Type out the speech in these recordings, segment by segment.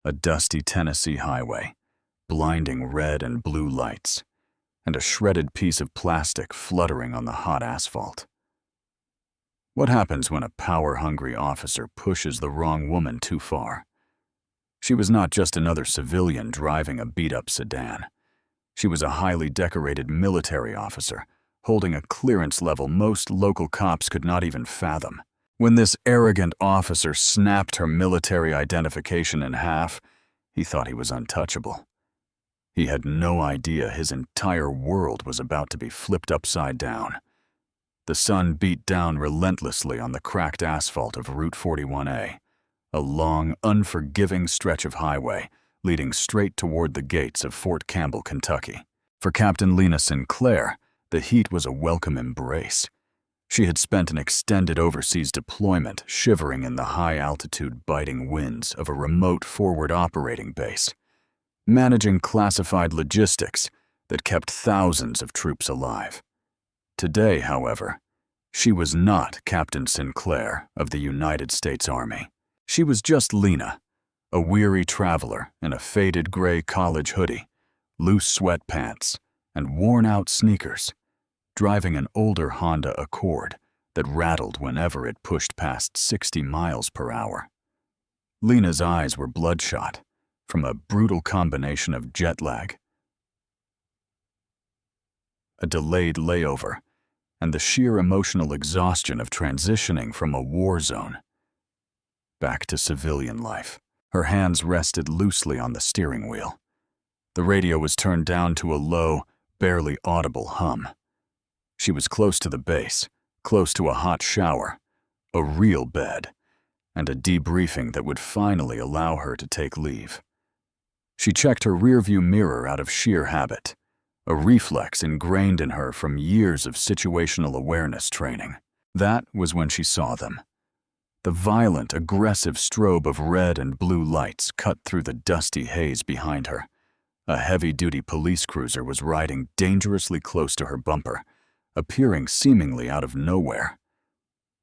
A dusty Tennessee highway, blinding red and blue lights, and a shredded piece of plastic fluttering on the hot asphalt. What happens when a power-hungry officer pushes the wrong woman too far? She was not just another civilian driving a beat-up sedan. She was a highly decorated military officer, holding a clearance level most local cops could not even fathom. When this arrogant officer snapped her military identification in half, he thought he was untouchable. He had no idea his entire world was about to be flipped upside down. The sun beat down relentlessly on the cracked asphalt of Route 41A, a long, unforgiving stretch of highway leading straight toward the gates of Fort Campbell, Kentucky. For Captain Lena Sinclair, the heat was a welcome embrace. She had spent an extended overseas deployment shivering in the high-altitude biting winds of a remote forward operating base, managing classified logistics that kept thousands of troops alive. Today, however, she was not Captain Sinclair of the United States Army. She was just Lena, a weary traveler in a faded gray college hoodie, loose sweatpants, and worn-out sneakers, driving an older Honda Accord that rattled whenever it pushed past 60 miles per hour. Lena's eyes were bloodshot from a brutal combination of jet lag, a delayed layover, and the sheer emotional exhaustion of transitioning from a war zone back to civilian life. Her hands rested loosely on the steering wheel. The radio was turned down to a low, barely audible hum. She was close to the base, close to a hot shower, a real bed, and a debriefing that would finally allow her to take leave. She checked her rearview mirror out of sheer habit, a reflex ingrained in her from years of situational awareness training. That was when she saw them. The violent, aggressive strobe of red and blue lights cut through the dusty haze behind her. A heavy-duty police cruiser was riding dangerously close to her bumper, appearing seemingly out of nowhere.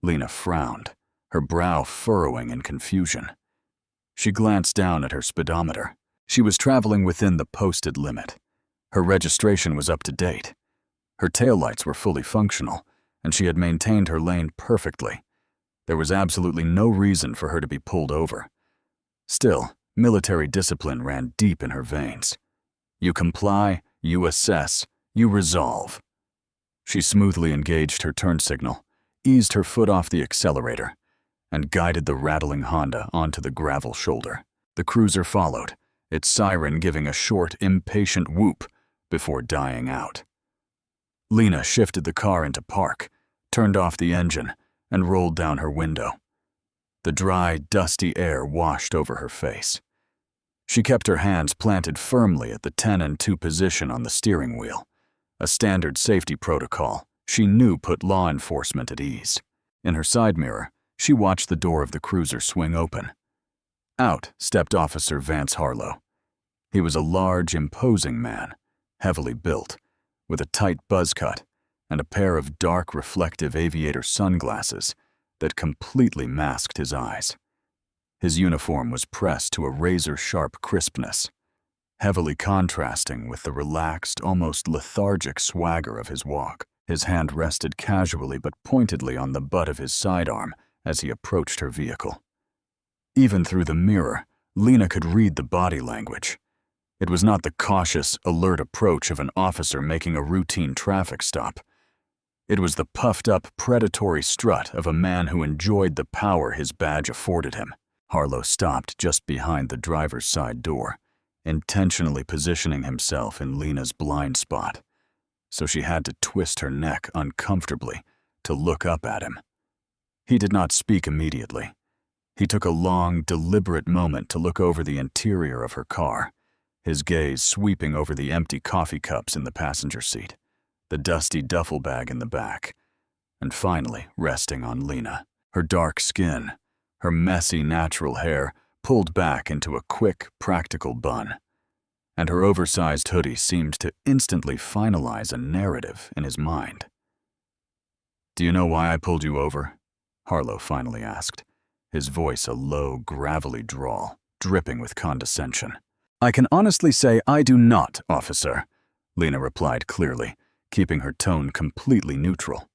Lena frowned, her brow furrowing in confusion. She glanced down at her speedometer. She was traveling within the posted limit. Her registration was up to date. Her taillights were fully functional, and she had maintained her lane perfectly. There was absolutely no reason for her to be pulled over. Still, military discipline ran deep in her veins. You comply, you assess, you resolve. She smoothly engaged her turn signal, eased her foot off the accelerator, and guided the rattling Honda onto the gravel shoulder. The cruiser followed, its siren giving a short, impatient whoop before dying out. Lena shifted the car into park, turned off the engine, and rolled down her window. The dry, dusty air washed over her face. She kept her hands planted firmly at the 10 and 2 position on the steering wheel, a standard safety protocol she knew put law enforcement at ease. In her side mirror, she watched the door of the cruiser swing open. Out stepped Officer Vance Harlow. He was a large, imposing man, heavily built, with a tight buzz cut and a pair of dark, reflective aviator sunglasses that completely masked his eyes. His uniform was pressed to a razor-sharp crispness, heavily contrasting with the relaxed, almost lethargic swagger of his walk. His hand rested casually but pointedly on the butt of his sidearm as he approached her vehicle. Even through the mirror, Lena could read the body language. It was not the cautious, alert approach of an officer making a routine traffic stop. It was the puffed-up, predatory strut of a man who enjoyed the power his badge afforded him. Harlow stopped just behind the driver's side door, intentionally positioning himself in Lena's blind spot, so she had to twist her neck uncomfortably to look up at him. He did not speak immediately. He took a long, deliberate moment to look over the interior of her car, his gaze sweeping over the empty coffee cups in the passenger seat, the dusty duffel bag in the back, and finally resting on Lena. Her dark skin, her messy natural hair pulled back into a quick, practical bun, and her oversized hoodie seemed to instantly finalize a narrative in his mind. "Do you know why I pulled you over?" Harlow finally asked, his voice a low, gravelly drawl. dripping with condescension. "I can honestly say I do not, officer," Lena replied clearly, keeping her tone completely neutral.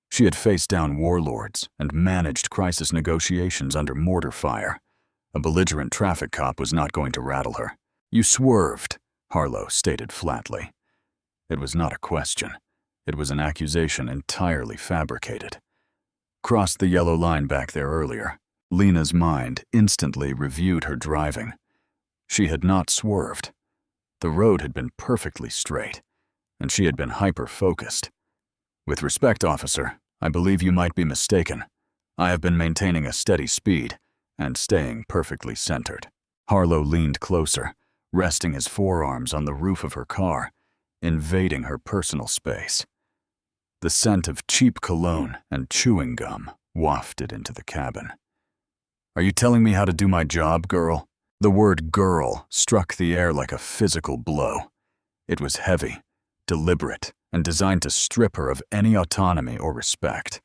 She had faced down warlords and managed crisis negotiations under mortar fire. A belligerent traffic cop was not going to rattle her. "You swerved," Harlow stated flatly. It was not a question. It was an accusation entirely fabricated. Crossed the yellow line back there earlier. Lena's mind instantly reviewed her driving. She had not swerved. The road had been perfectly straight, and she had been hyper-focused. "With respect, officer, I believe you might be mistaken. I have been maintaining a steady speed and staying perfectly centered." Harlow leaned closer, resting his forearms on the roof of her car, invading her personal space. The scent of cheap cologne and chewing gum wafted into the cabin. "Are you telling me how to do my job, girl?" The word girl struck the air like a physical blow. It was heavy, deliberate, and designed to strip her of any autonomy or respect.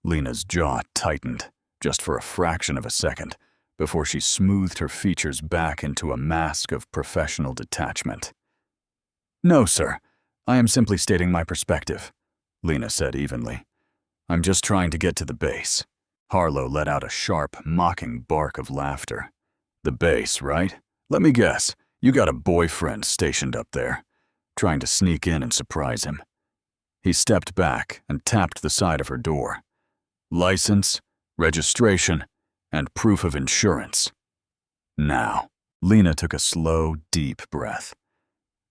Lena's jaw tightened, just for a fraction of a second, before she smoothed her features back into a mask of professional detachment. "No, sir. I am simply stating my perspective," Lena said evenly. "I'm just trying to get to the base." Harlow let out a sharp, mocking bark of laughter. "The base, right? Let me guess. You got a boyfriend stationed up there, trying to sneak in and surprise him." He stepped back and tapped the side of her door. "License, registration, and proof of insurance. Now." Lena took a slow, deep breath.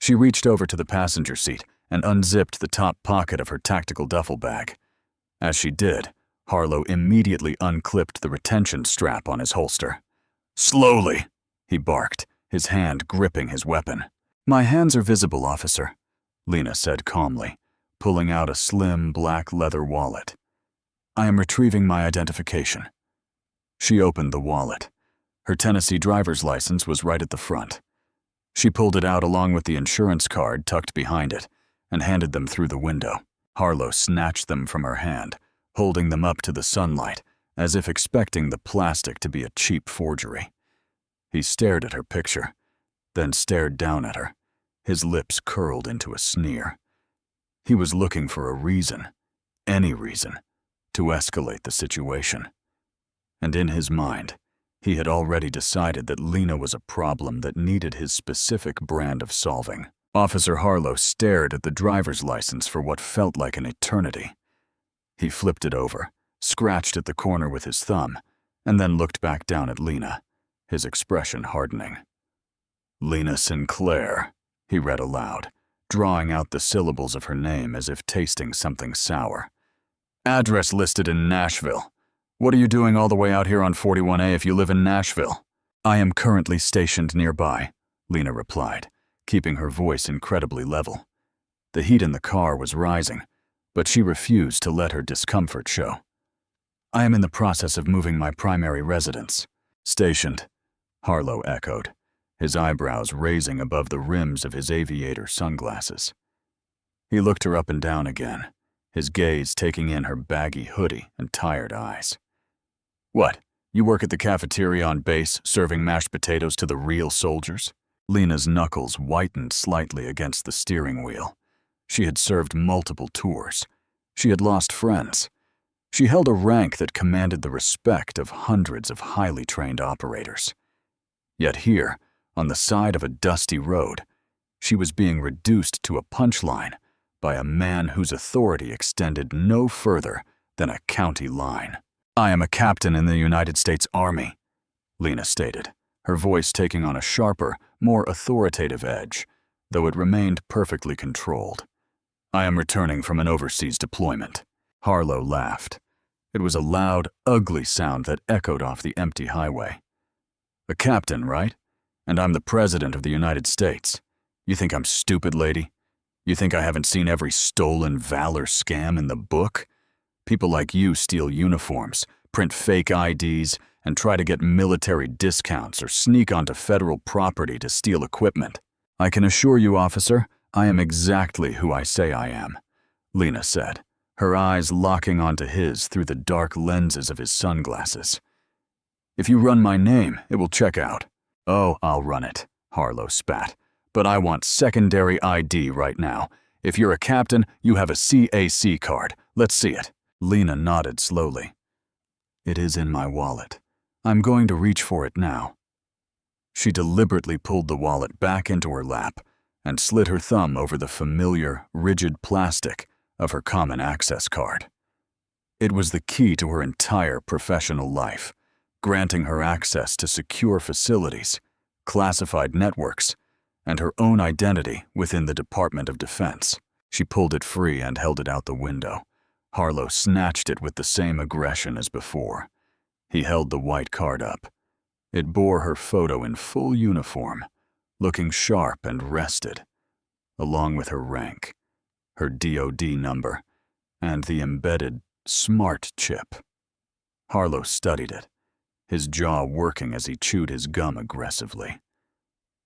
She reached over to the passenger seat and unzipped the top pocket of her tactical duffel bag. As she did, Harlow immediately unclipped the retention strap on his holster. "Slowly," he barked, his hand gripping his weapon. "My hands are visible, officer," Lena said calmly, pulling out a slim black leather wallet. "I am retrieving my identification." She opened the wallet. Her Tennessee driver's license was right at the front. She pulled it out along with the insurance card tucked behind it and handed them through the window. Harlow snatched them from her hand, holding them up to the sunlight, as if expecting the plastic to be a cheap forgery. He stared at her picture, then stared down at her, his lips curled into a sneer. He was looking for a reason, any reason, to escalate the situation. And in his mind, he had already decided that Lena was a problem that needed his specific brand of solving. Officer Harlow stared at the driver's license for what felt like an eternity. He flipped it over, scratched at the corner with his thumb, and then looked back down at Lena, his expression hardening. "Lena Sinclair," he read aloud, drawing out the syllables of her name as if tasting something sour. "Address listed in Nashville. What are you doing all the way out here on 41A if you live in Nashville?" "I am currently stationed nearby," Lena replied, keeping her voice incredibly level. The heat in the car was rising, but she refused to let her discomfort show. "I am in the process of moving my primary residence." "Stationed," Harlow echoed, his eyebrows raising above the rims of his aviator sunglasses. He looked her up and down again, his gaze taking in her baggy hoodie and tired eyes. "What, you work at the cafeteria on base, serving mashed potatoes to the real soldiers?" Lena's knuckles whitened slightly against the steering wheel. She had served multiple tours. She had lost friends. She held a rank that commanded the respect of hundreds of highly trained operators. Yet here, on the side of a dusty road, she was being reduced to a punchline by a man whose authority extended no further than a county line. "I am a captain in the United States Army," Lena stated, her voice taking on a sharper, more authoritative edge, though it remained perfectly controlled. "I am returning from an overseas deployment." Harlow laughed. It was a loud, ugly sound that echoed off the empty highway. "A captain, right? And I'm the President of the United States. You think I'm stupid, lady? You think I haven't seen every stolen valor scam in the book? People like you steal uniforms, print fake IDs, and try to get military discounts or sneak onto federal property to steal equipment. I can assure you, officer, I am exactly who I say I am," Lena said, her eyes locking onto his through the dark lenses of his sunglasses. If you run my name, it will check out. Oh, I'll run it, Harlow spat. But I want secondary ID right now. If you're a captain, you have a CAC card. Let's see it. Lena nodded slowly. It is in my wallet. I'm going to reach for it now. She deliberately pulled the wallet back into her lap and slid her thumb over the familiar, rigid plastic of her common access card. It was the key to her entire professional life, granting her access to secure facilities, classified networks, and her own identity within the Department of Defense. She pulled it free and held it out the window. Harlow snatched it with the same aggression as before. He held the white card up. It bore her photo in full uniform, looking sharp and rested, along with her rank, her DOD number, and the embedded SMART chip. Harlow studied it, his jaw working as he chewed his gum aggressively.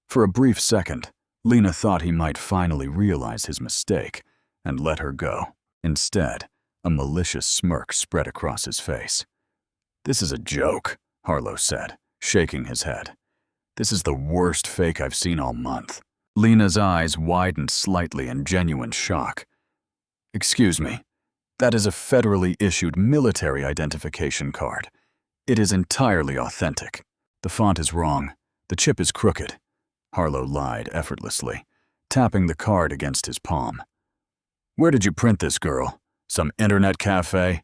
For a brief second, Lena thought he might finally realize his mistake and let her go. Instead, a malicious smirk spread across his face. "This is a joke," Harlow said, shaking his head. "This is the worst fake I've seen all month." Lena's eyes widened slightly in genuine shock. "Excuse me, that is a federally issued military identification card. It is entirely authentic. The font is wrong. The chip is crooked," Harlow lied effortlessly, tapping the card against his palm. "Where did you print this, girl? Some internet cafe?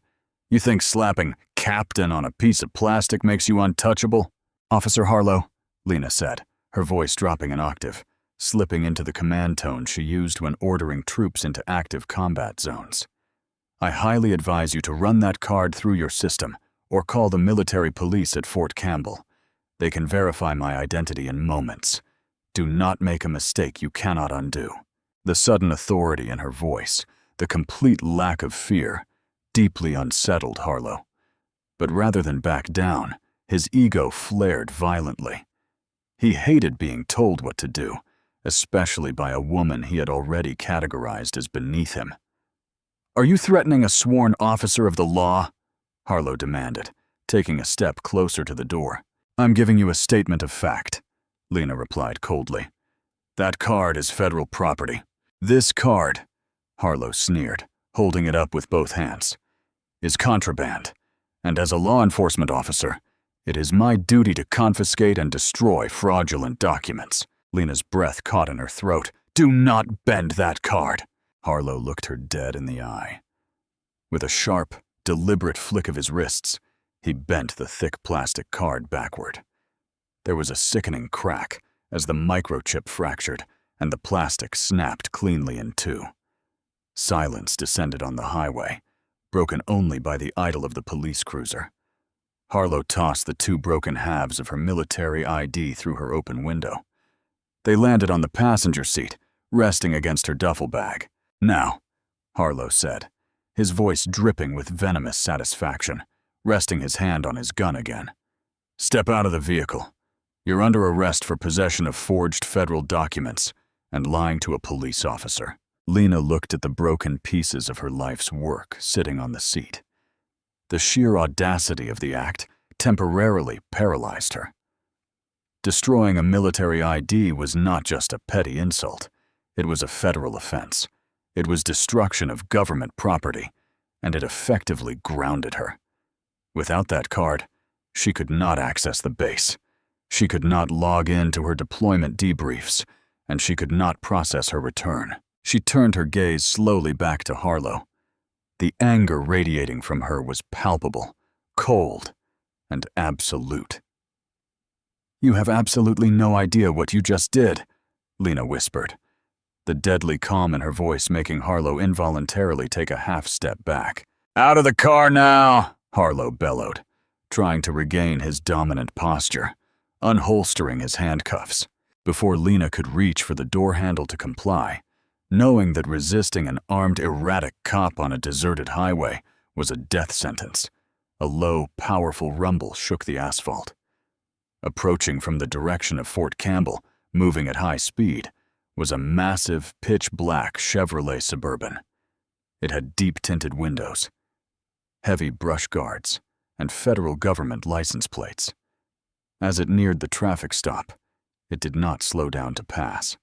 You think slapping Captain on a piece of plastic makes you untouchable?" "Officer Harlow," Lena said, her voice dropping an octave, slipping into the command tone she used when ordering troops into active combat zones. "I highly advise you to run that card through your system or call the military police at Fort Campbell. They can verify my identity in moments. Do not make a mistake you cannot undo." The sudden authority in her voice, the complete lack of fear, deeply unsettled Harlow. But rather than back down, his ego flared violently. He hated being told what to do, especially by a woman he had already categorized as beneath him. "Are you threatening a sworn officer of the law?" Harlow demanded, taking a step closer to the door. "I'm giving you a statement of fact," Lena replied coldly. "That card is federal property. This card," Harlow sneered, holding it up with both hands, "is contraband, and as a law enforcement officer, it is my duty to confiscate and destroy fraudulent documents." Lena's breath caught in her throat. "Do not bend that card." Harlow looked her dead in the eye. With a sharp, deliberate flick of his wrists, he bent the thick plastic card backward. There was a sickening crack as the microchip fractured and the plastic snapped cleanly in two. Silence descended on the highway, broken only by the idle of the police cruiser. Harlow tossed the two broken halves of her military ID through her open window. They landed on the passenger seat, resting against her duffel bag. "Now," Harlow said, his voice dripping with venomous satisfaction, resting his hand on his gun again. "Step out of the vehicle. You're under arrest for possession of forged federal documents and lying to a police officer." Lena looked at the broken pieces of her life's work sitting on the seat. The sheer audacity of the act temporarily paralyzed her. Destroying a military ID was not just a petty insult. It was a federal offense. It was destruction of government property, and it effectively grounded her. Without that card, she could not access the base. She could not log in to her deployment debriefs, and she could not process her return. She turned her gaze slowly back to Harlow. The anger radiating from her was palpable, cold, and absolute. "You have absolutely no idea what you just did," Lena whispered, the deadly calm in her voice making Harlow involuntarily take a half-step back. "Out of the car now!" Harlow bellowed, trying to regain his dominant posture, unholstering his handcuffs. Before Lena could reach for the door handle to comply, knowing that resisting an armed, erratic cop on a deserted highway was a death sentence, a low, powerful rumble shook the asphalt. Approaching from the direction of Fort Campbell, moving at high speed, was a massive, pitch-black Chevrolet Suburban. It had deep-tinted windows, heavy brush guards, and federal government license plates. As it neared the traffic stop, it did not slow down to pass.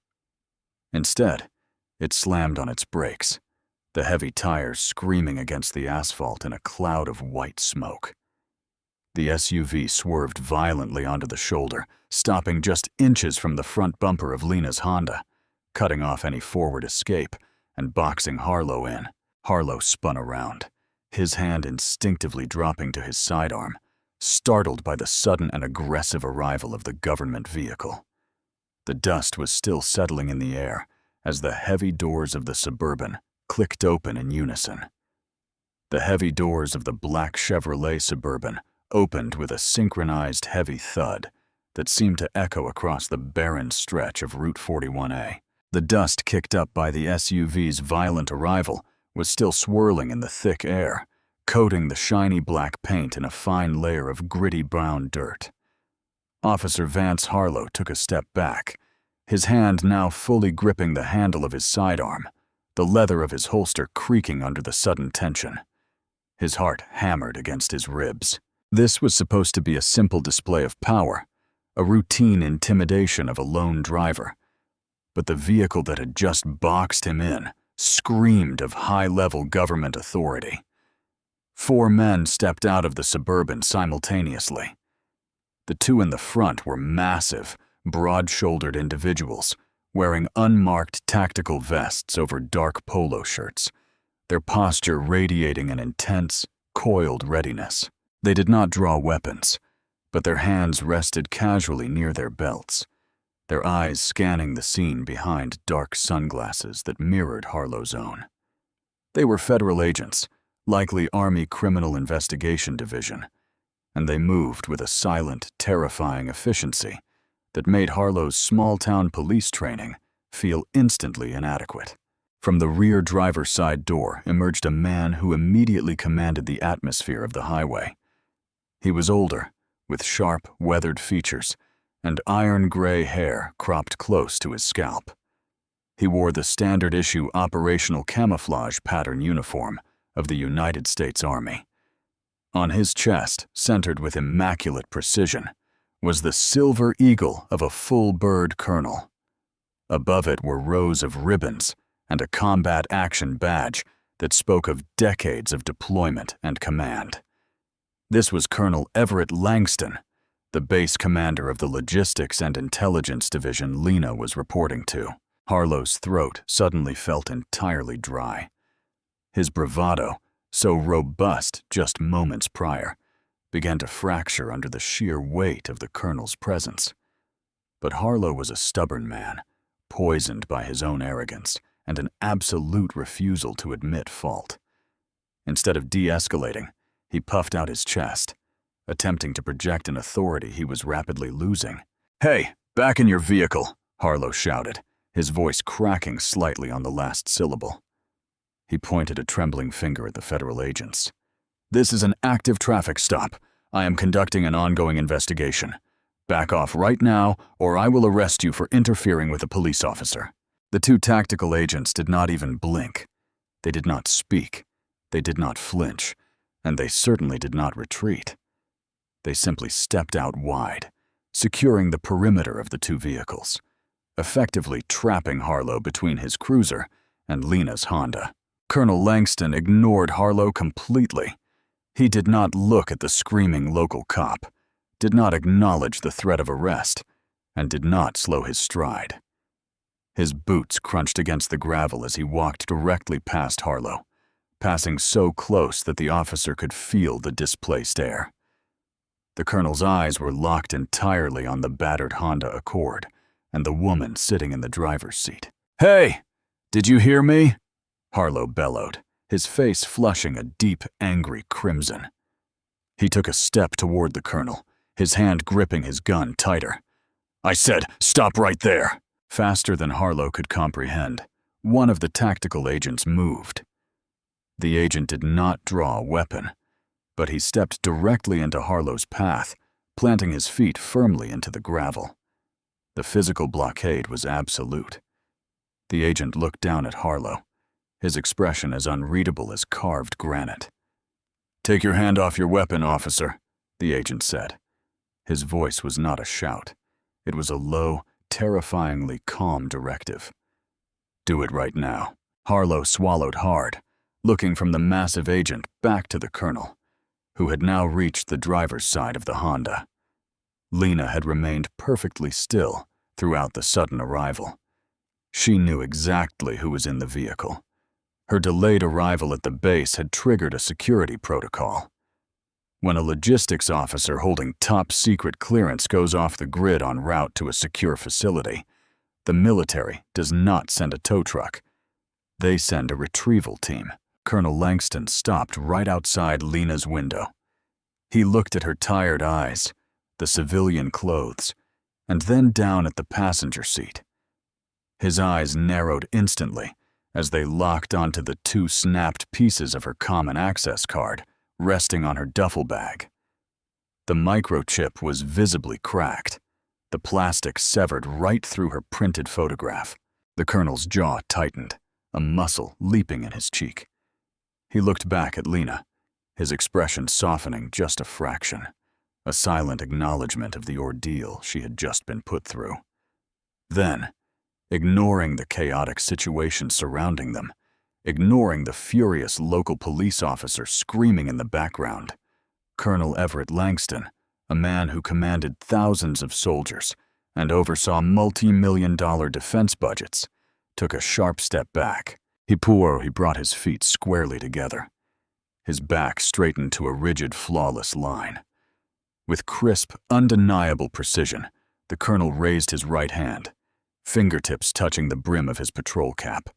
Instead, it slammed on its brakes, the heavy tires screaming against the asphalt in a cloud of white smoke. The SUV swerved violently onto the shoulder, stopping just inches from the front bumper of Lena's Honda, cutting off any forward escape and boxing Harlow in. Harlow spun around, his hand instinctively dropping to his sidearm, startled by the sudden and aggressive arrival of the government vehicle. The dust was still settling in the air as the heavy doors of the Suburban clicked open in unison. The heavy doors of the black Chevrolet Suburban opened with a synchronized heavy thud that seemed to echo across the barren stretch of Route 41A. The dust kicked up by the SUV's violent arrival was still swirling in the thick air, coating the shiny black paint in a fine layer of gritty brown dirt. Officer Vance Harlow took a step back, his hand now fully gripping the handle of his sidearm, the leather of his holster creaking under the sudden tension. His heart hammered against his ribs. This was supposed to be a simple display of power, a routine intimidation of a lone driver. But the vehicle that had just boxed him in screamed of high-level government authority. 4 men stepped out of the Suburban simultaneously. The 2 in the front were massive, broad-shouldered individuals, wearing unmarked tactical vests over dark polo shirts, their posture radiating an intense, coiled readiness. They did not draw weapons, but their hands rested casually near their belts, their eyes scanning the scene behind dark sunglasses that mirrored Harlow's own. They were federal agents, likely Army Criminal Investigation Division, and they moved with a silent, terrifying efficiency that made Harlow's small-town police training feel instantly inadequate. From the rear driver's side door emerged a man who immediately commanded the atmosphere of the highway. He was older, with sharp, weathered features and iron-gray hair cropped close to his scalp. He wore the standard-issue operational camouflage pattern uniform of the United States Army. On his chest, centered with immaculate precision, was the silver eagle of a full-bird colonel. Above it were rows of ribbons and a combat action badge that spoke of decades of deployment and command. This was Colonel Everett Langston, the base commander of the Logistics and Intelligence Division Lena was reporting to. Harlow's throat suddenly felt entirely dry. His bravado, so robust just moments prior, began to fracture under the sheer weight of the colonel's presence. But Harlow was a stubborn man, poisoned by his own arrogance and an absolute refusal to admit fault. Instead of de-escalating, he puffed out his chest, attempting to project an authority he was rapidly losing. "Hey, back in your vehicle," Harlow shouted, his voice cracking slightly on the last syllable. He pointed a trembling finger at the federal agents. "This is an active traffic stop. I am conducting an ongoing investigation. Back off right now, or I will arrest you for interfering with a police officer." The 2 tactical agents did not even blink. They did not speak. They did not flinch. And they certainly did not retreat. They simply stepped out wide, securing the perimeter of the 2 vehicles, effectively trapping Harlow between his cruiser and Lena's Honda. Colonel Langston ignored Harlow completely. He did not look at the screaming local cop, did not acknowledge the threat of arrest, and did not slow his stride. His boots crunched against the gravel as he walked directly past Harlow, passing so close that the officer could feel the displaced air. The colonel's eyes were locked entirely on the battered Honda Accord and the woman sitting in the driver's seat. "Hey, did you hear me?" Harlow bellowed, his face flushing a deep, angry crimson. He took a step toward the colonel, his hand gripping his gun tighter. "I said, stop right there!" Faster than Harlow could comprehend, one of the tactical agents moved. The agent did not draw a weapon, but he stepped directly into Harlow's path, planting his feet firmly into the gravel. The physical blockade was absolute. The agent looked down at Harlow, his expression as unreadable as carved granite. "Take your hand off your weapon, officer," the agent said. His voice was not a shout. It was a low, terrifyingly calm directive. "Do it right now." Harlow swallowed hard, looking from the massive agent back to the colonel, who had now reached the driver's side of the Honda. Lena had remained perfectly still throughout the sudden arrival. She knew exactly who was in the vehicle. Her delayed arrival at the base had triggered a security protocol. When a logistics officer holding top-secret clearance goes off the grid en route to a secure facility, the military does not send a tow truck. They send a retrieval team. Colonel Langston stopped right outside Lena's window. He looked at her tired eyes, the civilian clothes, and then down at the passenger seat. His eyes narrowed instantly as they locked onto the two snapped pieces of her common access card resting on her duffel bag. The microchip was visibly cracked, the plastic severed right through her printed photograph. The colonel's jaw tightened, a muscle leaping in his cheek. He looked back at Lena, his expression softening just a fraction, a silent acknowledgement of the ordeal she had just been put through. Then, ignoring the chaotic situation surrounding them, ignoring the furious local police officer screaming in the background, Colonel Everett Langston, a man who commanded thousands of soldiers and oversaw multi-million-dollar defense budgets, took a sharp step back. He brought his feet squarely together. His back straightened to a rigid, flawless line. With crisp, undeniable precision, the colonel raised his right hand, fingertips touching the brim of his patrol cap,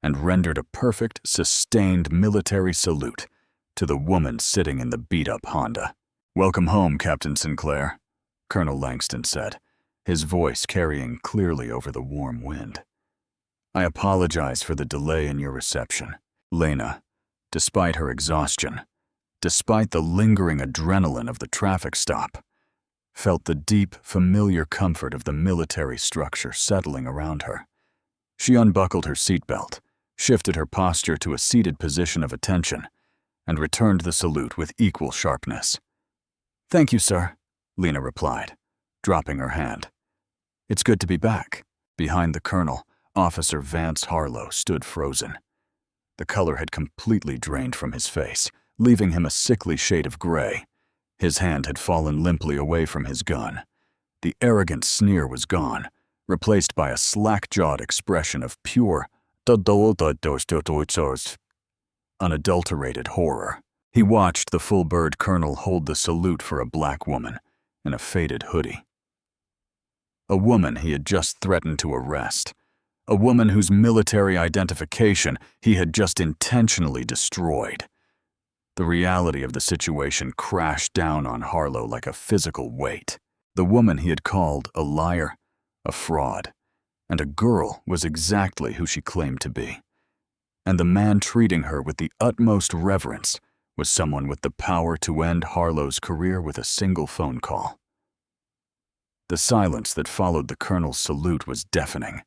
and rendered a perfect, sustained military salute to the woman sitting in the beat-up Honda. "Welcome home, Captain Sinclair," Colonel Langston said, his voice carrying clearly over the warm wind. "I apologize for the delay in your reception." Lena, despite her exhaustion, despite the lingering adrenaline of the traffic stop, felt the deep, familiar comfort of the military structure settling around her. She unbuckled her seatbelt, shifted her posture to a seated position of attention, and returned the salute with equal sharpness. "Thank you, sir," Lena replied, dropping her hand. "It's good to be back." Behind the colonel, Officer Vance Harlow stood frozen. The color had completely drained from his face, leaving him a sickly shade of gray. His hand had fallen limply away from his gun. The arrogant sneer was gone, replaced by a slack-jawed expression of pure, unadulterated horror. He watched the full-bird colonel hold the salute for a black woman in a faded hoodie. A woman he had just threatened to arrest. A woman whose military identification he had just intentionally destroyed. The reality of the situation crashed down on Harlow like a physical weight. The woman he had called a liar, a fraud, and a girl was exactly who she claimed to be. And the man treating her with the utmost reverence was someone with the power to end Harlow's career with a single phone call. The silence that followed the colonel's salute was deafening.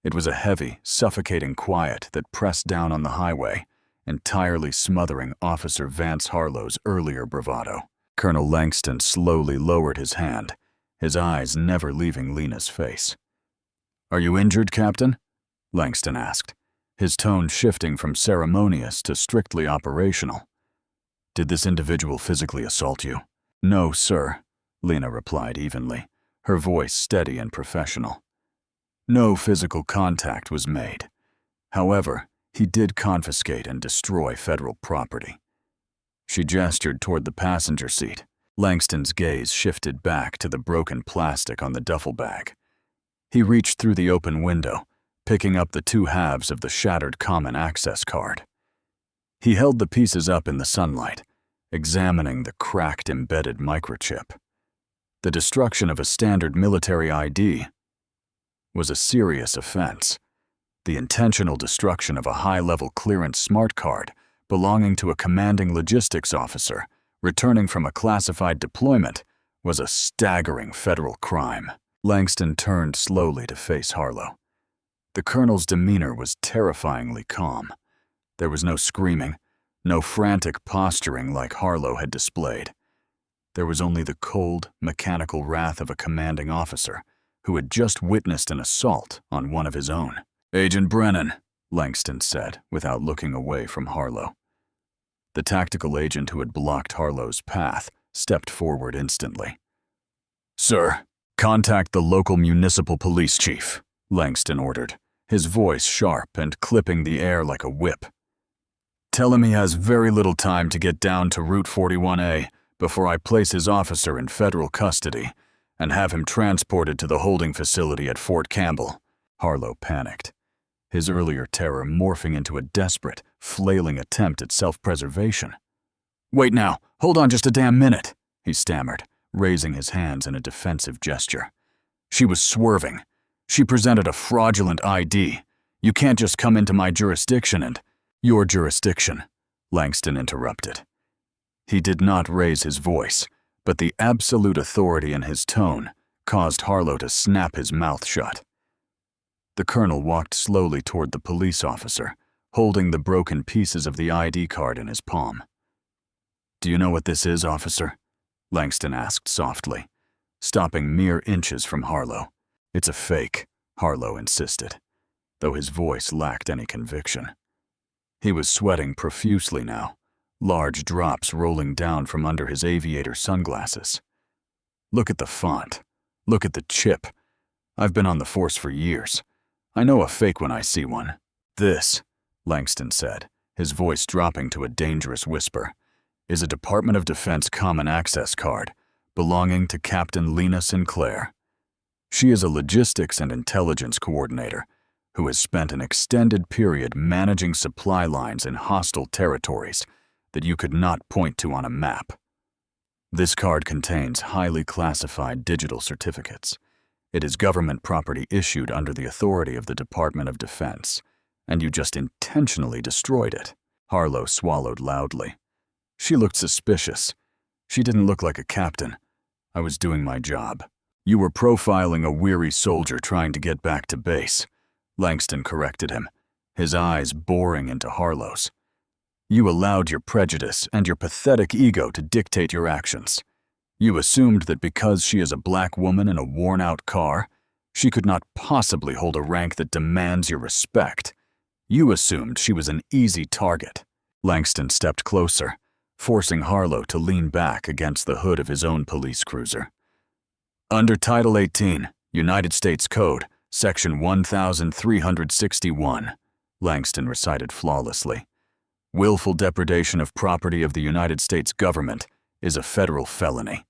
It was a heavy, suffocating quiet that pressed down on the highway, entirely smothering Officer Vance Harlow's earlier bravado. Colonel Langston slowly lowered his hand, his eyes never leaving Lena's face. "Are you injured, Captain?" Langston asked, his tone shifting from ceremonious to strictly operational. "Did this individual physically assault you?" "No, sir," Lena replied evenly, her voice steady and professional. "No physical contact was made. However, he did confiscate and destroy federal property." She gestured toward the passenger seat. Langston's gaze shifted back to the broken plastic on the duffel bag. He reached through the open window, picking up the two halves of the shattered common access card. He held the pieces up in the sunlight, examining the cracked embedded microchip. The destruction of a standard military ID was a serious offense. The intentional destruction of a high-level clearance smart card belonging to a commanding logistics officer returning from a classified deployment was a staggering federal crime. Langston turned slowly to face Harlow. The colonel's demeanor was terrifyingly calm. There was no screaming, no frantic posturing like Harlow had displayed. There was only the cold, mechanical wrath of a commanding officer who had just witnessed an assault on one of his own. "Agent Brennan," Langston said, without looking away from Harlow. The tactical agent who had blocked Harlow's path stepped forward instantly. "Sir, contact the local municipal police chief," Langston ordered, his voice sharp and clipping the air like a whip. "Tell him he has very little time to get down to Route 41A before I place his officer in federal custody and have him transported to the holding facility at Fort Campbell." Harlow panicked, his earlier terror morphing into a desperate, flailing attempt at self-preservation. "Wait now, hold on just a damn minute," he stammered, raising his hands in a defensive gesture. "She was swerving. She presented a fraudulent ID. You can't just come into my jurisdiction and—" "Your jurisdiction," Langston interrupted. He did not raise his voice, but the absolute authority in his tone caused Harlow to snap his mouth shut. The colonel walked slowly toward the police officer, holding the broken pieces of the ID card in his palm. "Do you know what this is, officer?" Langston asked softly, stopping mere inches from Harlow. "It's a fake," Harlow insisted, though his voice lacked any conviction. He was sweating profusely now, large drops rolling down from under his aviator sunglasses. "Look at the font. Look at the chip. I've been on the force for years. I know a fake when I see one. This," Langston said, his voice dropping to a dangerous whisper, "is a Department of Defense Common Access card belonging to Captain Lena Sinclair. She is a logistics and intelligence coordinator who has spent an extended period managing supply lines in hostile territories that you could not point to on a map. This card contains highly classified digital certificates. It is government property issued under the authority of the Department of Defense, and you just intentionally destroyed it." Harlow swallowed loudly. "She looked suspicious. She didn't look like a captain. I was doing my job." "You were profiling a weary soldier trying to get back to base," Langston corrected him, his eyes boring into Harlow's. "You allowed your prejudice and your pathetic ego to dictate your actions. You assumed that because she is a black woman in a worn-out car, she could not possibly hold a rank that demands your respect. You assumed she was an easy target." Langston stepped closer, forcing Harlow to lean back against the hood of his own police cruiser. "Under Title 18, United States Code, Section 1361, Langston recited flawlessly, "willful depredation of property of the United States government is a federal felony.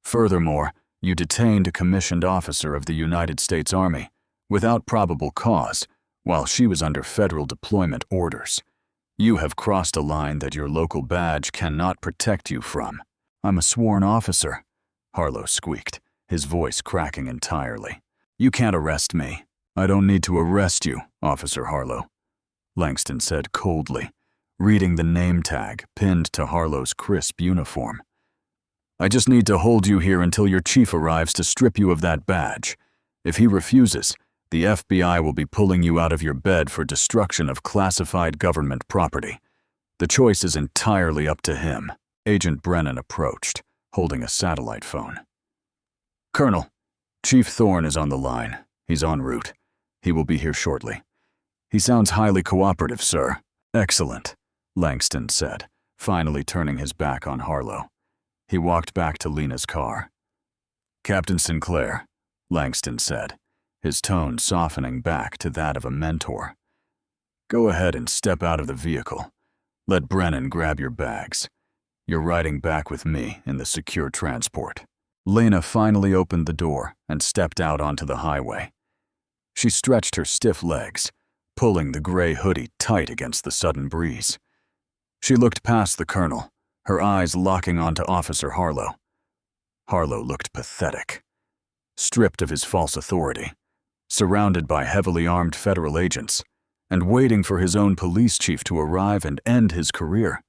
Furthermore, you detained a commissioned officer of the United States Army without probable cause while she was under federal deployment orders. You have crossed a line that your local badge cannot protect you from." "I'm a sworn officer," Harlow squeaked, his voice cracking entirely. "You can't arrest me." "I don't need to arrest you, Officer Harlow," Langston said coldly, reading the name tag pinned to Harlow's crisp uniform. "I just need to hold you here until your chief arrives to strip you of that badge. If he refuses, the FBI will be pulling you out of your bed for destruction of classified government property. The choice is entirely up to him." Agent Brennan approached, holding a satellite phone. "Colonel, Chief Thorne is on the line. He's en route. He will be here shortly. He sounds highly cooperative, sir." "Excellent," Langston said, finally turning his back on Harlow. He walked back to Lena's car. "Captain Sinclair," Langston said, his tone softening back to that of a mentor. "Go ahead and step out of the vehicle. Let Brennan grab your bags. You're riding back with me in the secure transport." Lena finally opened the door and stepped out onto the highway. She stretched her stiff legs, pulling the gray hoodie tight against the sudden breeze. She looked past the colonel, her eyes locking onto Officer Harlow. Harlow looked pathetic. Stripped of his false authority, surrounded by heavily armed federal agents, and waiting for his own police chief to arrive and end his career,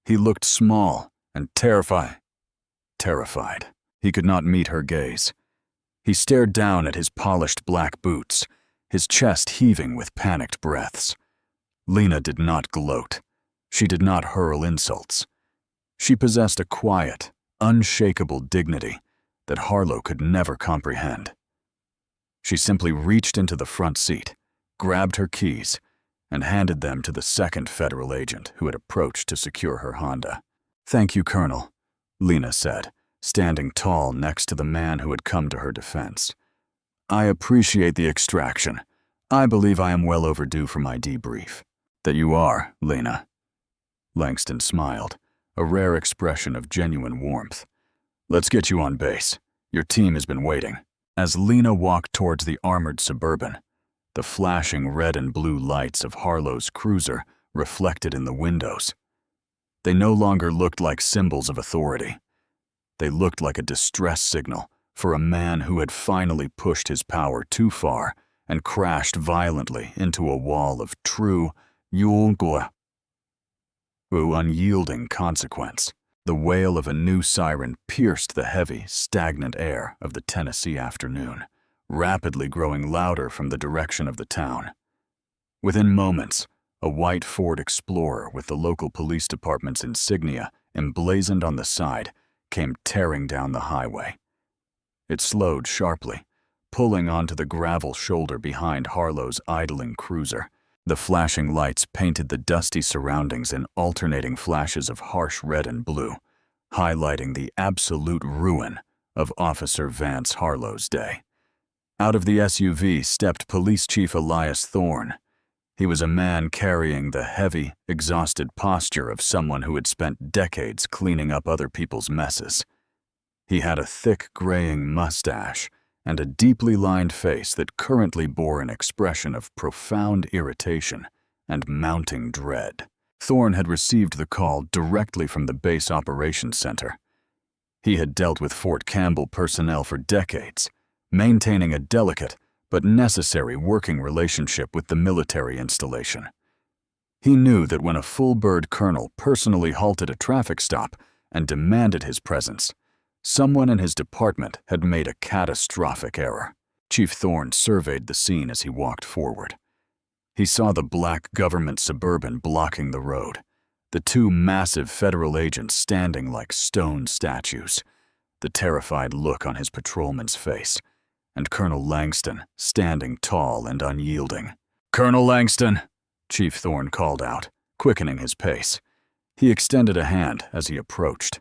he looked small and terrified. He could not meet her gaze. He stared down at his polished black boots, his chest heaving with panicked breaths. Lena did not gloat. She did not hurl insults. She possessed a quiet, unshakable dignity that Harlow could never comprehend. She simply reached into the front seat, grabbed her keys, and handed them to the second federal agent who had approached to secure her Honda. "Thank you, Colonel," Lena said, standing tall next to the man who had come to her defense. "I appreciate the extraction. I believe I am well overdue for my debrief." "That you are, Lena." Langston smiled, a rare expression of genuine warmth. "Let's get you on base. Your team has been waiting." As Lena walked towards the armored Suburban, the flashing red and blue lights of Harlow's cruiser reflected in the windows. They no longer looked like symbols of authority. They looked like a distress signal for a man who had finally pushed his power too far and crashed violently into a wall of true, unyielding consequence. The wail of a new siren pierced the heavy, stagnant air of the Tennessee afternoon, rapidly growing louder from the direction of the town. Within moments, a white Ford Explorer with the local police department's insignia emblazoned on the side came tearing down the highway. It slowed sharply, pulling onto the gravel shoulder behind Harlow's idling cruiser. The flashing lights painted the dusty surroundings in alternating flashes of harsh red and blue, highlighting the absolute ruin of Officer Vance Harlow's day. Out of the SUV stepped Police Chief Elias Thorne. He was a man carrying the heavy, exhausted posture of someone who had spent decades cleaning up other people's messes. He had a thick, graying mustache and a deeply lined face that currently bore an expression of profound irritation and mounting dread. Thorne had received the call directly from the base operations center. He had dealt with Fort Campbell personnel for decades, maintaining a delicate but necessary working relationship with the military installation. He knew that when a full-bird colonel personally halted a traffic stop and demanded his presence, someone in his department had made a catastrophic error. Chief Thorne surveyed the scene as he walked forward. He saw the black government Suburban blocking the road, the two massive federal agents standing like stone statues, the terrified look on his patrolman's face, and Colonel Langston standing tall and unyielding. "Colonel Langston," Chief Thorne called out, quickening his pace. He extended a hand as he approached.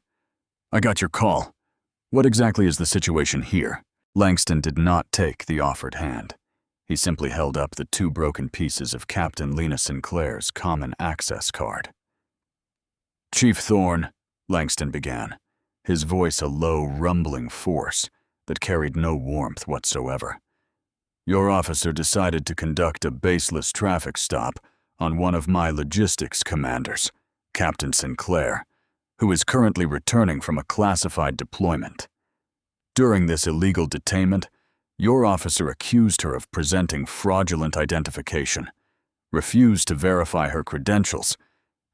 "I got your call. What exactly is the situation here?" Langston did not take the offered hand. He simply held up the two broken pieces of Captain Lena Sinclair's common access card. "Chief Thorne," Langston began, his voice a low, rumbling force that carried no warmth whatsoever. "Your officer decided to conduct a baseless traffic stop on one of my logistics commanders, Captain Sinclair, who is currently returning from a classified deployment. During this illegal detainment, your officer accused her of presenting fraudulent identification, refused to verify her credentials,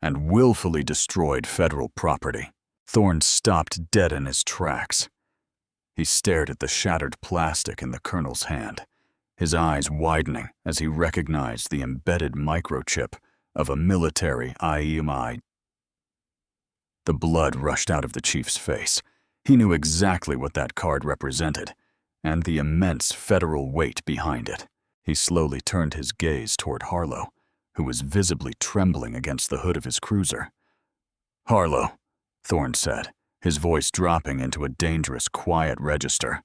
and willfully destroyed federal property." Thorne stopped dead in his tracks. He stared at the shattered plastic in the colonel's hand, his eyes widening as he recognized the embedded microchip of a military IMI. The blood rushed out of the chief's face. He knew exactly what that card represented, and the immense federal weight behind it. He slowly turned his gaze toward Harlow, who was visibly trembling against the hood of his cruiser. "Harlow," Thorne said, his voice dropping into a dangerous, quiet register.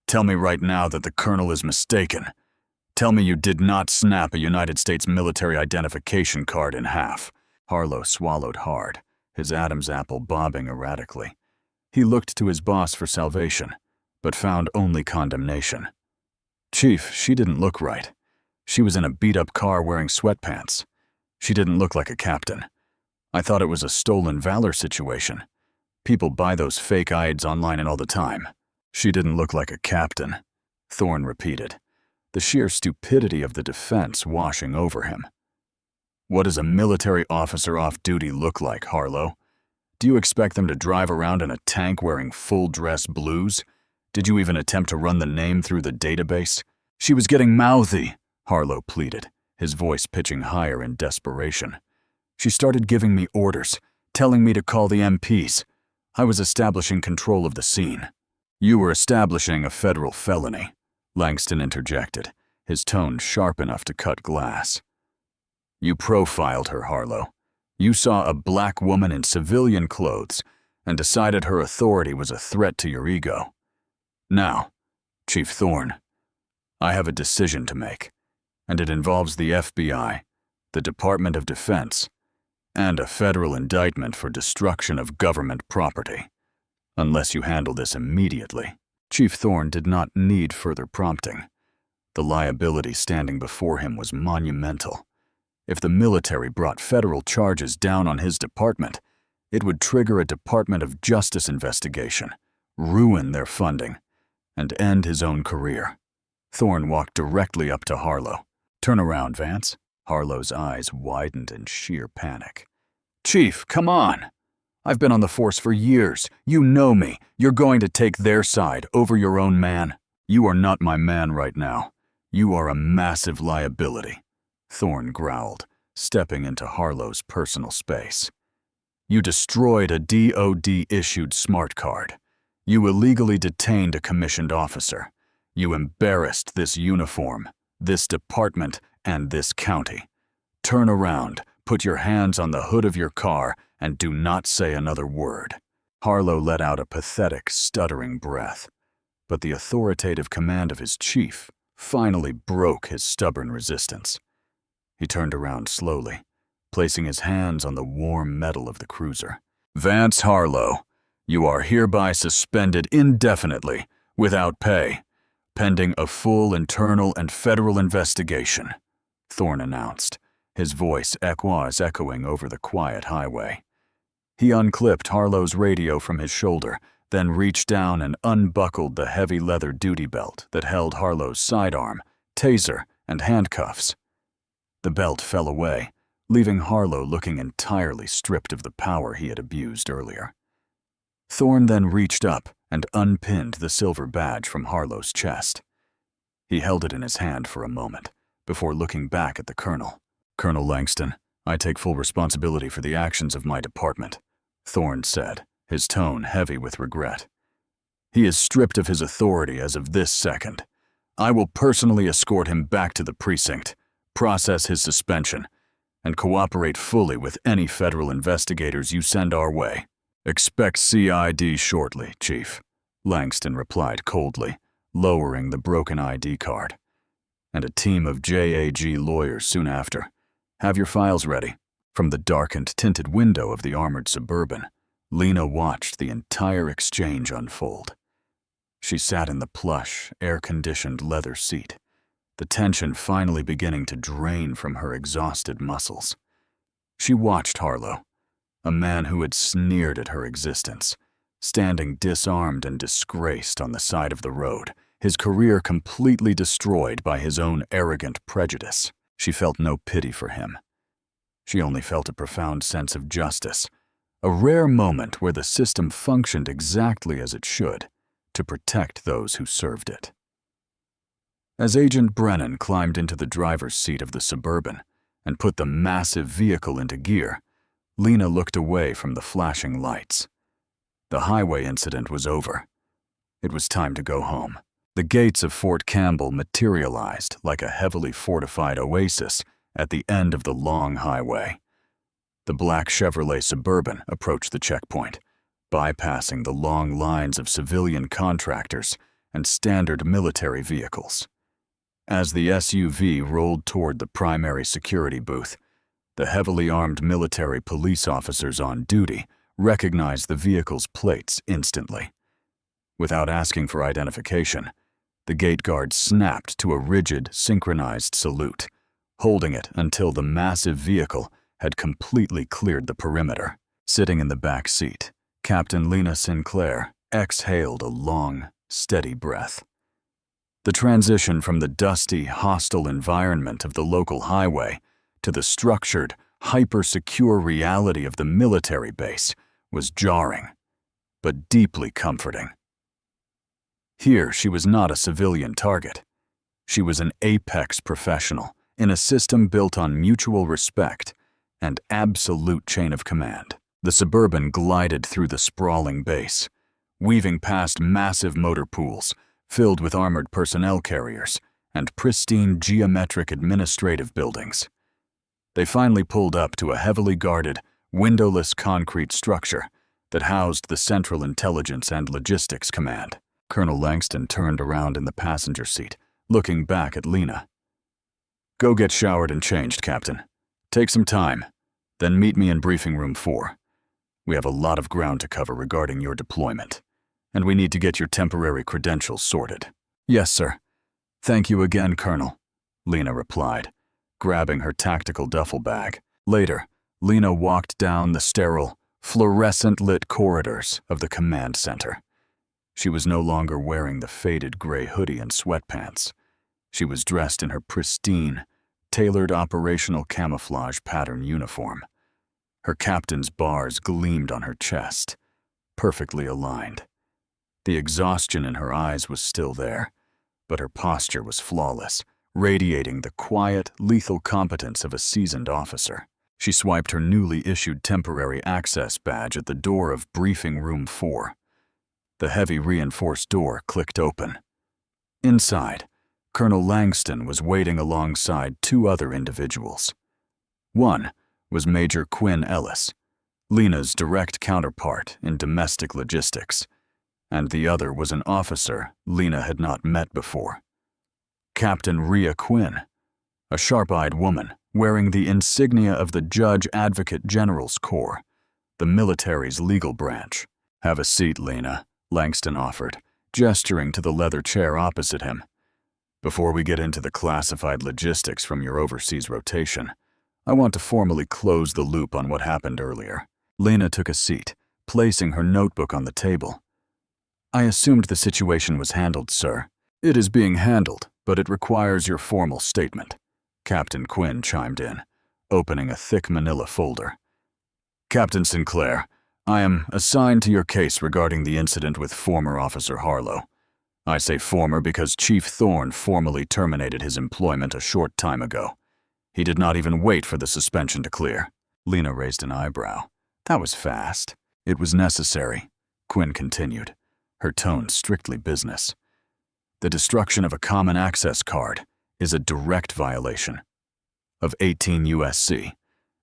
"Tell me right now that the colonel is mistaken. Tell me you did not snap a United States military identification card in half." Harlow swallowed hard, his Adam's apple bobbing erratically. He looked to his boss for salvation, but found only condemnation. "Chief, she didn't look right. She was in a beat-up car wearing sweatpants. She didn't look like a captain. I thought it was a stolen valor situation. People buy those fake IDs online and all the time. She didn't look like a captain," Thorne repeated, the sheer stupidity of the defense washing over him. "What does a military officer off duty look like, Harlow? Do you expect them to drive around in a tank wearing full-dress blues? Did you even attempt to run the name through the database?" "She was getting mouthy," Harlow pleaded, his voice pitching higher in desperation. "She started giving me orders, telling me to call the MPs. I was establishing control of the scene. You were establishing a federal felony, Langston interjected, his tone sharp enough to cut glass. You profiled her, Harlow. You saw a black woman in civilian clothes and decided her authority was a threat to your ego. Now, Chief Thorne, I have a decision to make, and it involves the FBI, the Department of Defense, and a federal indictment for destruction of government property. Unless you handle this immediately. Chief Thorne did not need further prompting. The liability standing before him was monumental. If the military brought federal charges down on his department, it would trigger a Department of Justice investigation, ruin their funding, and end his own career. Thorne walked directly up to Harlow. Turn around, Vance. Harlow's eyes widened in sheer panic. Chief, come on! I've been on the force for years. You know me. You're going to take their side over your own man. You are not my man right now. You are a massive liability, Thorne growled, stepping into Harlow's personal space. You destroyed a DOD-issued smart card. You illegally detained a commissioned officer. You embarrassed this uniform, this department, and this county. Turn around, put your hands on the hood of your car, and do not say another word. Harlow let out a pathetic, stuttering breath, but the authoritative command of his chief finally broke his stubborn resistance. He turned around slowly, placing his hands on the warm metal of the cruiser. Vance Harlow, you are hereby suspended indefinitely, without pay, pending a full internal and federal investigation, Thorne announced, his voice echoing over the quiet highway. He unclipped Harlow's radio from his shoulder, then reached down and unbuckled the heavy leather duty belt that held Harlow's sidearm, taser, and handcuffs. The belt fell away, leaving Harlow looking entirely stripped of the power he had abused earlier. Thorne then reached up and unpinned the silver badge from Harlow's chest. He held it in his hand for a moment, before looking back at the colonel. Colonel Langston, I take full responsibility for the actions of my department, Thorne said, his tone heavy with regret. He is stripped of his authority as of this second. I will personally escort him back to the precinct, process his suspension, and cooperate fully with any federal investigators you send our way. Expect CID shortly, Chief, Langston replied coldly, lowering the broken ID card. And a team of JAG lawyers soon after. Have your files ready. From the darkened, tinted window of the armored Suburban, Lena watched the entire exchange unfold. She sat in the plush, air-conditioned leather seat, the tension finally beginning to drain from her exhausted muscles. She watched Harlow, a man who had sneered at her existence, standing disarmed and disgraced on the side of the road, his career completely destroyed by his own arrogant prejudice. She felt no pity for him. She only felt a profound sense of justice, a rare moment where the system functioned exactly as it should, to protect those who served it. As Agent Brennan climbed into the driver's seat of the Suburban and put the massive vehicle into gear, Lena looked away from the flashing lights. The highway incident was over. It was time to go home. The gates of Fort Campbell materialized like a heavily fortified oasis at the end of the long highway. The black Chevrolet Suburban approached the checkpoint, bypassing the long lines of civilian contractors and standard military vehicles. As the SUV rolled toward the primary security booth, the heavily armed military police officers on duty recognized the vehicle's plates instantly. Without asking for identification, the gate guard snapped to a rigid, synchronized salute, holding it until the massive vehicle had completely cleared the perimeter. Sitting in the back seat, Captain Lena Sinclair exhaled a long, steady breath. The transition from the dusty, hostile environment of the local highway to the structured, hyper-secure reality of the military base was jarring, but deeply comforting. Here, she was not a civilian target. She was an apex professional in a system built on mutual respect and absolute chain of command. The Suburban glided through the sprawling base, weaving past massive motor pools filled with armored personnel carriers and pristine geometric administrative buildings. They finally pulled up to a heavily guarded, windowless concrete structure that housed the Central Intelligence and Logistics Command. Colonel Langston turned around in the passenger seat, looking back at Lena. "Go get showered and changed, Captain. Take some time, then meet me in briefing room 4. We have a lot of ground to cover regarding your deployment, and we need to get your temporary credentials sorted." "Yes, sir. Thank you again, Colonel," Lena replied, grabbing her tactical duffel bag. Later, Lena walked down the sterile, fluorescent-lit corridors of the command center. She was no longer wearing the faded gray hoodie and sweatpants. She was dressed in her pristine, tailored operational camouflage pattern uniform. Her captain's bars gleamed on her chest, perfectly aligned. The exhaustion in her eyes was still there, but her posture was flawless, radiating the quiet, lethal competence of a seasoned officer. She swiped her newly issued temporary access badge at the door of briefing room 4. The heavy reinforced door clicked open. Inside, Colonel Langston was waiting alongside 2 other individuals. One was Major Quinn Ellis, Lena's direct counterpart in domestic logistics, and the other was an officer Lena had not met before. Captain Rhea Quinn, a sharp-eyed woman wearing the insignia of the Judge Advocate General's Corps, the military's legal branch. "Have a seat, Lena," Langston offered, gesturing to the leather chair opposite him. "Before we get into the classified logistics from your overseas rotation, I want to formally close the loop on what happened earlier." Lena took a seat, placing her notebook on the table. "I assumed the situation was handled, sir." "It is being handled, but it requires your formal statement," Captain Quinn chimed in, opening a thick manila folder. "Captain Sinclair, I am assigned to your case regarding the incident with former Officer Harlow. I say former because Chief Thorne formally terminated his employment a short time ago. He did not even wait for the suspension to clear." Lena raised an eyebrow. "That was fast." "It was necessary," Quinn continued, her tone strictly business. "The destruction of a common access card is a direct violation of 18 U.S.C.,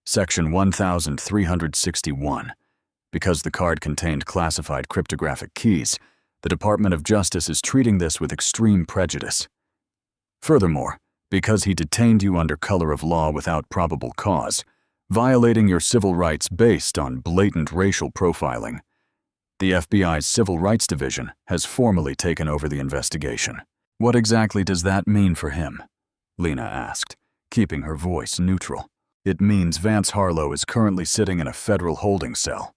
Section 1361. Because the card contained classified cryptographic keys, the Department of Justice is treating this with extreme prejudice. Furthermore, because he detained you under color of law without probable cause, violating your civil rights based on blatant racial profiling, the FBI's Civil Rights Division has formally taken over the investigation." "What exactly does that mean for him?" Lena asked, keeping her voice neutral. "It means Vance Harlow is currently sitting in a federal holding cell,"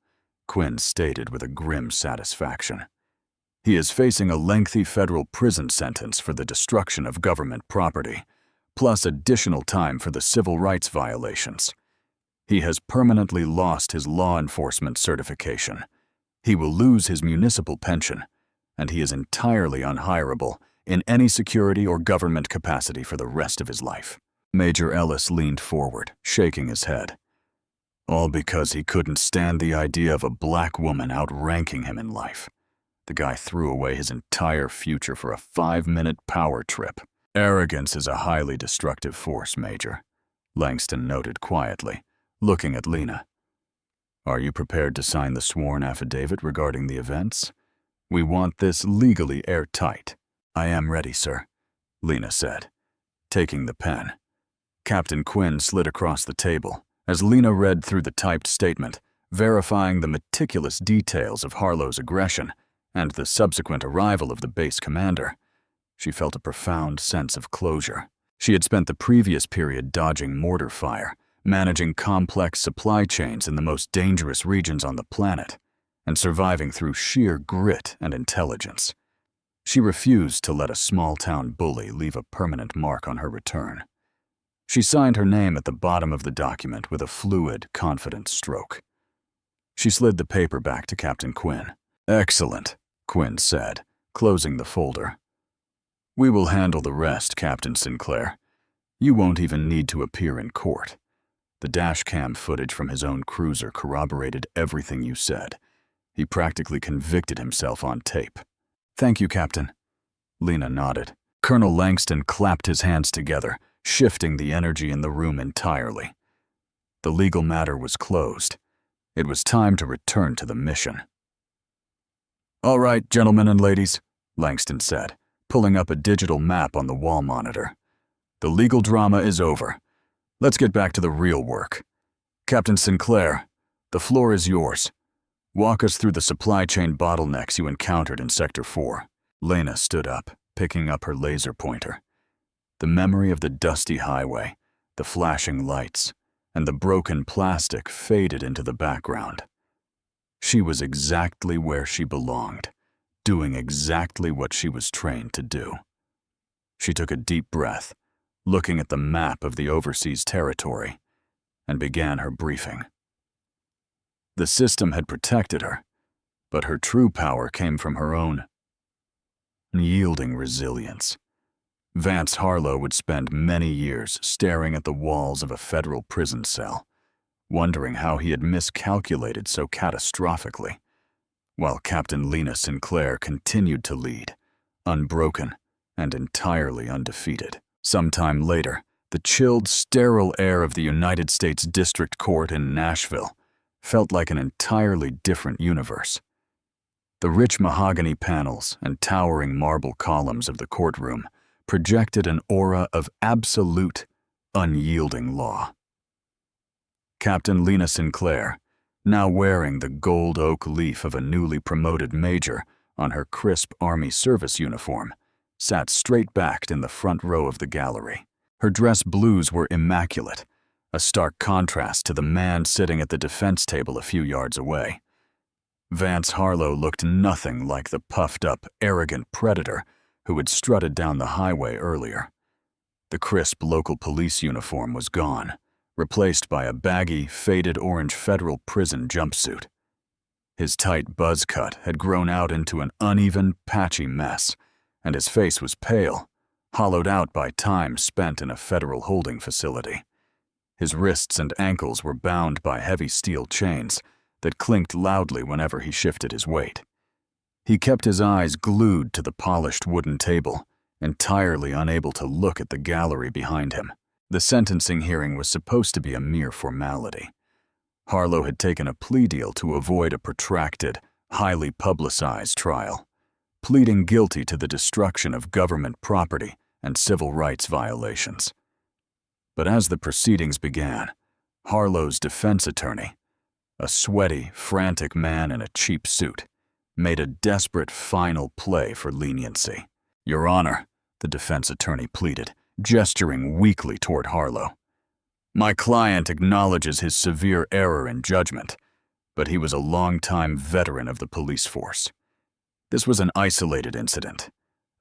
Quinn stated with a grim satisfaction. "He is facing a lengthy federal prison sentence for the destruction of government property, plus additional time for the civil rights violations. He has permanently lost his law enforcement certification. He will lose his municipal pension, and he is entirely unhirable in any security or government capacity for the rest of his life." Major Ellis leaned forward, shaking his head. "All because he couldn't stand the idea of a black woman outranking him in life. The guy threw away his entire future for a 5-minute power trip." "Arrogance is a highly destructive force, Major," Langston noted quietly, looking at Lena. "Are you prepared to sign the sworn affidavit regarding the events? We want this legally airtight." "I am ready, sir," Lena said, taking the pen. Captain Quinn slid across the table as Lena read through the typed statement, verifying the meticulous details of Harlow's aggression and the subsequent arrival of the base commander. She felt a profound sense of closure. She had spent the previous period dodging mortar fire, managing complex supply chains in the most dangerous regions on the planet, and surviving through sheer grit and intelligence. She refused to let a small-town bully leave a permanent mark on her return. She signed her name at the bottom of the document with a fluid, confident stroke. She slid the paper back to Captain Quinn. "Excellent," Quinn said, closing the folder. "We will handle the rest, Captain Sinclair. You won't even need to appear in court. The dash cam footage from his own cruiser corroborated everything you said. He practically convicted himself on tape. Thank you, Captain. Lena nodded. Colonel Langston clapped his hands together, shifting the energy in the room entirely. The legal matter was closed. It was time to return to the mission. All right, gentlemen and ladies, Langston said, pulling up a digital map on the wall monitor. The legal drama is over. Let's get back to the real work. Captain Sinclair, the floor is yours. Walk us through the supply chain bottlenecks you encountered in Sector 4. Lena stood up, picking up her laser pointer. The memory of the dusty highway, the flashing lights, and the broken plastic faded into the background. She was exactly where she belonged, doing exactly what she was trained to do. She took a deep breath, looking at the map of the overseas territory, and began her briefing. The system had protected her, but her true power came from her own unyielding resilience. Vance Harlow would spend many years staring at the walls of a federal prison cell, wondering how he had miscalculated so catastrophically, while Captain Lena Sinclair continued to lead, unbroken and entirely undefeated. Sometime later, the chilled, sterile air of the United States District Court in Nashville felt like an entirely different universe. The rich mahogany panels and towering marble columns of the courtroom projected an aura of absolute, unyielding law. Captain Lena Sinclair, now wearing the gold oak leaf of a newly promoted major on her crisp Army service uniform, sat straight-backed in the front row of the gallery. Her dress blues were immaculate, a stark contrast to the man sitting at the defense table a few yards away. Vance Harlow looked nothing like the puffed-up, arrogant predator who had strutted down the highway earlier. The crisp local police uniform was gone, replaced by a baggy, faded orange federal prison jumpsuit. His tight buzz cut had grown out into an uneven, patchy mess, and his face was pale, hollowed out by time spent in a federal holding facility. His wrists and ankles were bound by heavy steel chains that clinked loudly whenever he shifted his weight. He kept his eyes glued to the polished wooden table, entirely unable to look at the gallery behind him. The sentencing hearing was supposed to be a mere formality. Harlow had taken a plea deal to avoid a protracted, highly publicized trial, pleading guilty to the destruction of government property and civil rights violations. But as the proceedings began, Harlow's defense attorney, a sweaty, frantic man in a cheap suit, made a desperate final play for leniency. "Your Honor," the defense attorney pleaded, gesturing weakly toward Harlow. "My client acknowledges his severe error in judgment, but he was a long-time veteran of the police force. This was an isolated incident,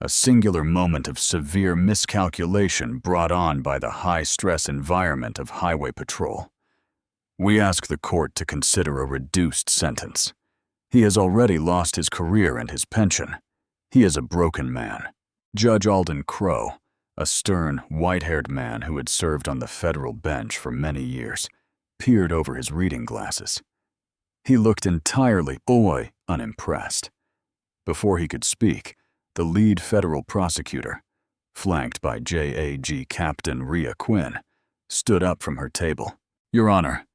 a singular moment of severe miscalculation brought on by the high-stress environment of highway patrol. We ask the court to consider a reduced sentence. He has already lost his career and his pension. He is a broken man." Judge Alden Crow, a stern, white-haired man who had served on the federal bench for many years, peered over his reading glasses. He looked entirely unimpressed. Before he could speak, the lead federal prosecutor, flanked by JAG Captain Rhea Quinn, stood up from her table. "Your Honor,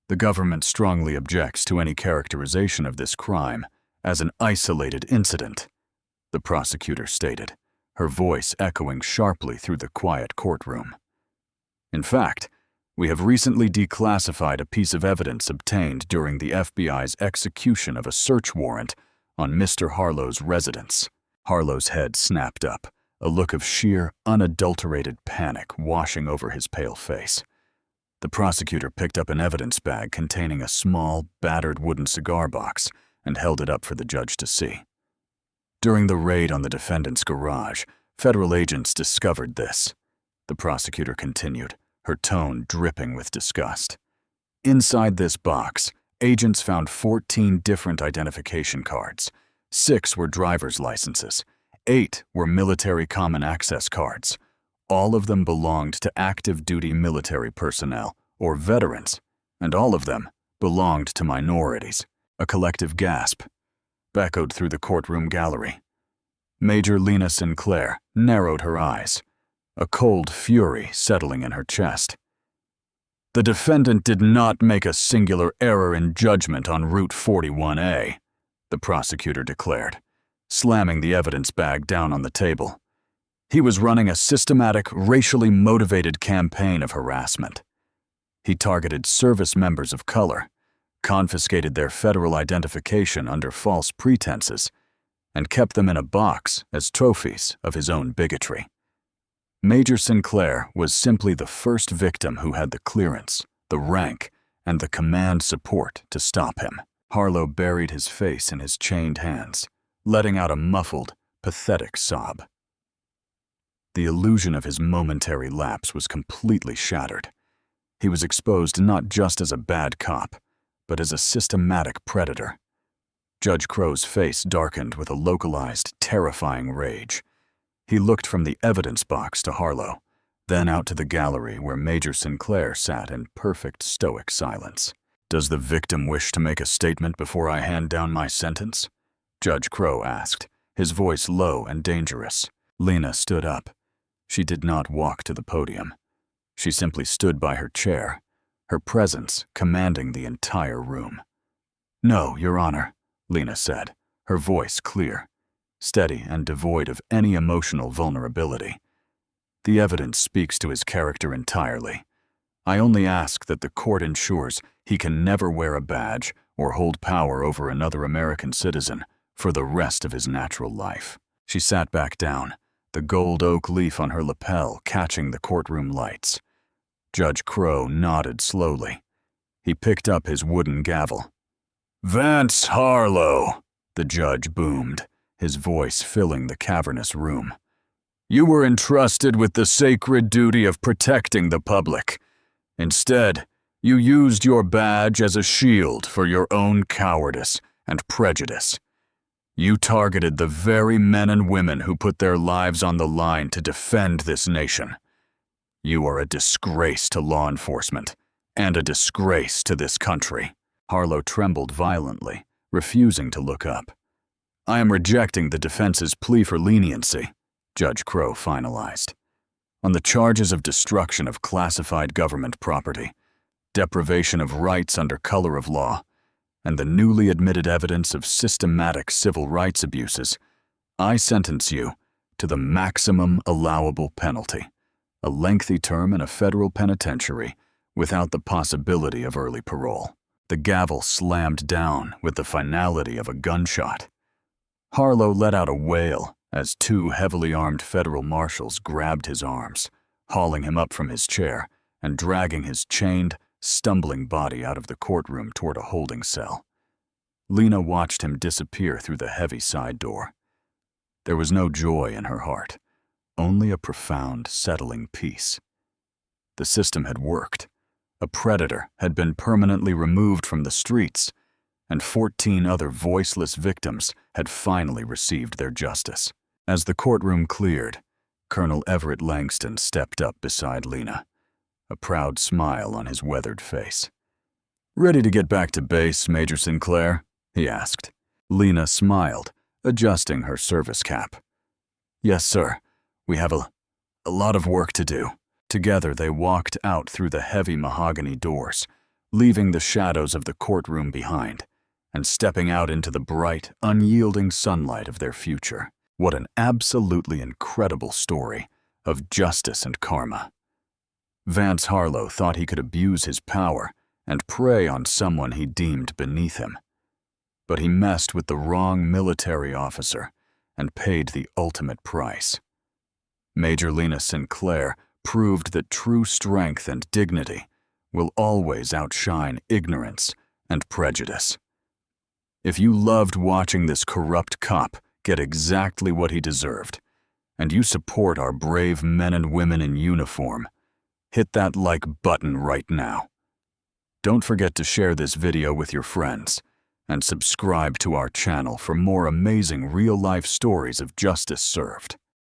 the government strongly objects to any characterization of this crime as an isolated incident," the prosecutor stated, her voice echoing sharply through the quiet courtroom. "In fact, we have recently declassified a piece of evidence obtained during the FBI's execution of a search warrant on Mr. Harlow's residence." Harlow's head snapped up, a look of sheer, unadulterated panic washing over his pale face. The prosecutor picked up an evidence bag containing a small, battered wooden cigar box and held it up for the judge to see. "During the raid on the defendant's garage, federal agents discovered this," the prosecutor continued, her tone dripping with disgust. "Inside this box, agents found 14 different identification cards. 6 were driver's licenses. 8 were military common access cards. All of them belonged to active duty military personnel, or veterans, and all of them belonged to minorities. A collective gasp echoed through the courtroom gallery. Major Lena Sinclair narrowed her eyes, a cold fury settling in her chest. The defendant did not make a singular error in judgment on Route 41A, the prosecutor declared, slamming the evidence bag down on the table. He was running a systematic, racially motivated campaign of harassment. He targeted service members of color, confiscated their federal identification under false pretenses, and kept them in a box as trophies of his own bigotry. Major Sinclair was simply the first victim who had the clearance, the rank, and the command support to stop him. Harlow buried his face in his chained hands, letting out a muffled, pathetic sob. The illusion of his momentary lapse was completely shattered. He was exposed not just as a bad cop, but as a systematic predator. Judge Crow's face darkened with a localized, terrifying rage. He looked from the evidence box to Harlow, then out to the gallery where Major Sinclair sat in perfect stoic silence. "Does the victim wish to make a statement before I hand down my sentence?" Judge Crow asked, his voice low and dangerous. Lena stood up. She did not walk to the podium. She simply stood by her chair, her presence commanding the entire room. "No, Your Honor," Lena said, her voice clear, steady and devoid of any emotional vulnerability. "The evidence speaks to his character entirely. I only ask that the court ensures he can never wear a badge or hold power over another American citizen for the rest of his natural life." She sat back down, the gold oak leaf on her lapel catching the courtroom lights. Judge Crow nodded slowly. He picked up his wooden gavel. "Vance Harlow," the judge boomed, his voice filling the cavernous room. "You were entrusted with the sacred duty of protecting the public. Instead, you used your badge as a shield for your own cowardice and prejudice. You targeted the very men and women who put their lives on the line to defend this nation. You are a disgrace to law enforcement and a disgrace to this country." Harlow trembled violently, refusing to look up. "I am rejecting the defense's plea for leniency," Judge Crow finalized. "On the charges of destruction of classified government property, deprivation of rights under color of law, and the newly admitted evidence of systematic civil rights abuses, I sentence you to the maximum allowable penalty, a lengthy term in a federal penitentiary without the possibility of early parole." The gavel slammed down with the finality of a gunshot. Harlow let out a wail as two heavily armed federal marshals grabbed his arms, hauling him up from his chair and dragging his chained, stumbling body out of the courtroom toward a holding cell. Lena watched him disappear through the heavy side door. There was no joy in her heart, only a profound, settling peace. The system had worked. A predator had been permanently removed from the streets, and 14 other voiceless victims had finally received their justice. As the courtroom cleared, Colonel Everett Langston stepped up beside Lena, a proud smile on his weathered face. "Ready to get back to base, Major Sinclair?" he asked. Lena smiled, adjusting her service cap. "Yes, sir. We have a lot of work to do." Together they walked out through the heavy mahogany doors, leaving the shadows of the courtroom behind, and stepping out into the bright, unyielding sunlight of their future. What an absolutely incredible story of justice and karma. Vance Harlow thought he could abuse his power and prey on someone he deemed beneath him. But he messed with the wrong military officer and paid the ultimate price. Major Lena Sinclair proved that true strength and dignity will always outshine ignorance and prejudice. If you loved watching this corrupt cop get exactly what he deserved, and you support our brave men and women in uniform, hit that like button right now. Don't forget to share this video with your friends, and subscribe to our channel for more amazing real-life stories of justice served.